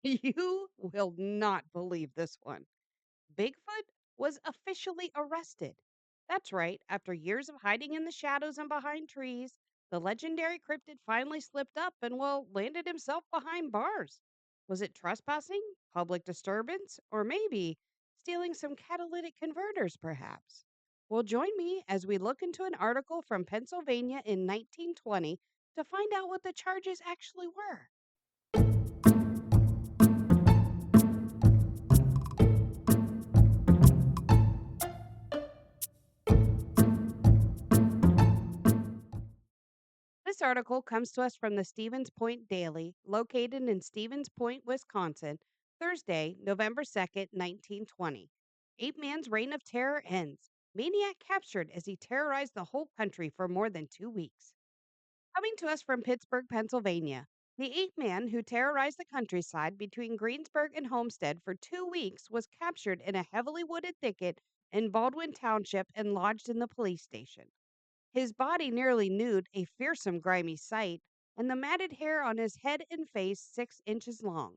You will not believe this one. Bigfoot was officially arrested. That's right, after years of hiding in the shadows and behind trees, the legendary cryptid finally slipped up and, well, landed himself behind bars. Was it trespassing, public disturbance, or maybe stealing some catalytic converters, perhaps? Well, join me as we look into an article from Pennsylvania in 1920 to find out what the charges actually were. This article comes to us from the Stevens Point Daily, located in Stevens Point, Wisconsin, Thursday, November 2nd, 1920. Ape Man's reign of terror ends. Maniac captured as he terrorized the whole country for more than 2 weeks. Coming to us from Pittsburgh, Pennsylvania, the ape man who terrorized the countryside between Greensburg and Homestead for 2 weeks was captured in a heavily wooded thicket in Baldwin Township and lodged in the police station. His body nearly nude, a fearsome, grimy sight, and the matted hair on his head and face 6 inches long.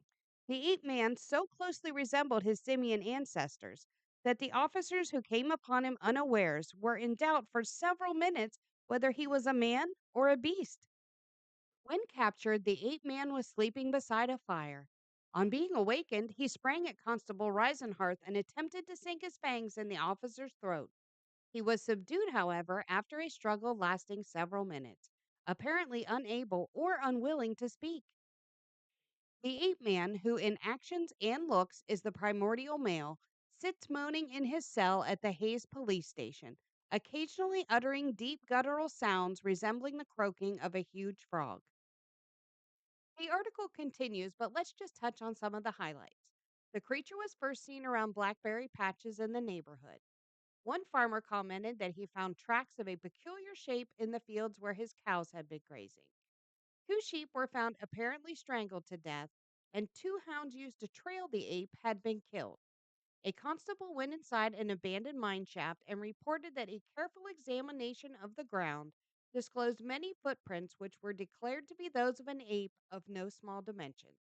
The ape man so closely resembled his simian ancestors that the officers who came upon him unawares were in doubt for several minutes whether he was a man or a beast. When captured, the ape man was sleeping beside a fire. On being awakened, he sprang at Constable Reisenhardt and attempted to sink his fangs in the officer's throat. He was subdued, however, after a struggle lasting several minutes, apparently unable or unwilling to speak. The ape man, who in actions and looks is the primordial male, sits moaning in his cell at the Hayes police station, occasionally uttering deep guttural sounds resembling the croaking of a huge frog. The article continues, but let's just touch on some of the highlights. The creature was first seen around blackberry patches in the neighborhood. One farmer commented that he found tracks of a peculiar shape in the fields where his cows had been grazing. Two sheep were found apparently strangled to death, and two hounds used to trail the ape had been killed. A constable went inside an abandoned mine shaft and reported that a careful examination of the ground disclosed many footprints which were declared to be those of an ape of no small dimensions.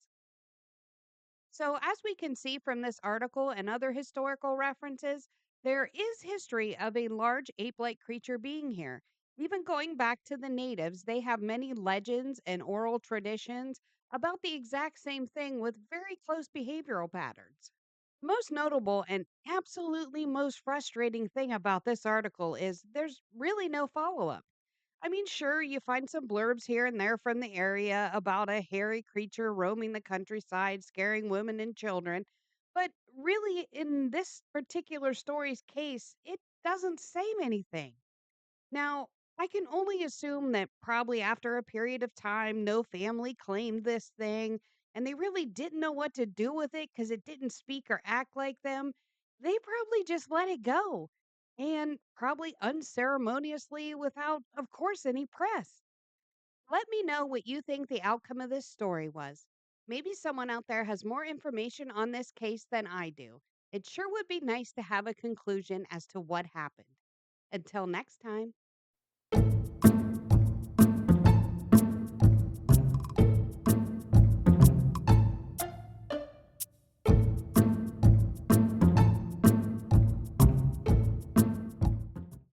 So, as we can see from this article and other historical references, there is history of a large ape like creature being here. Even going back to the natives, they have many legends and oral traditions about the exact same thing with very close behavioral patterns. Most notable and absolutely most frustrating thing about this article is there's really no follow up. I mean, sure, you find some blurbs here and there from the area about a hairy creature roaming the countryside, scaring women and children. But really, in this particular story's case, it doesn't say anything. Now, I can only assume that probably after a period of time, no family claimed this thing and they really didn't know what to do with it because it didn't speak or act like them. They probably just let it go and probably unceremoniously without, of course, any press. Let me know what you think the outcome of this story was. Maybe someone out there has more information on this case than I do. It sure would be nice to have a conclusion as to what happened. Until next time.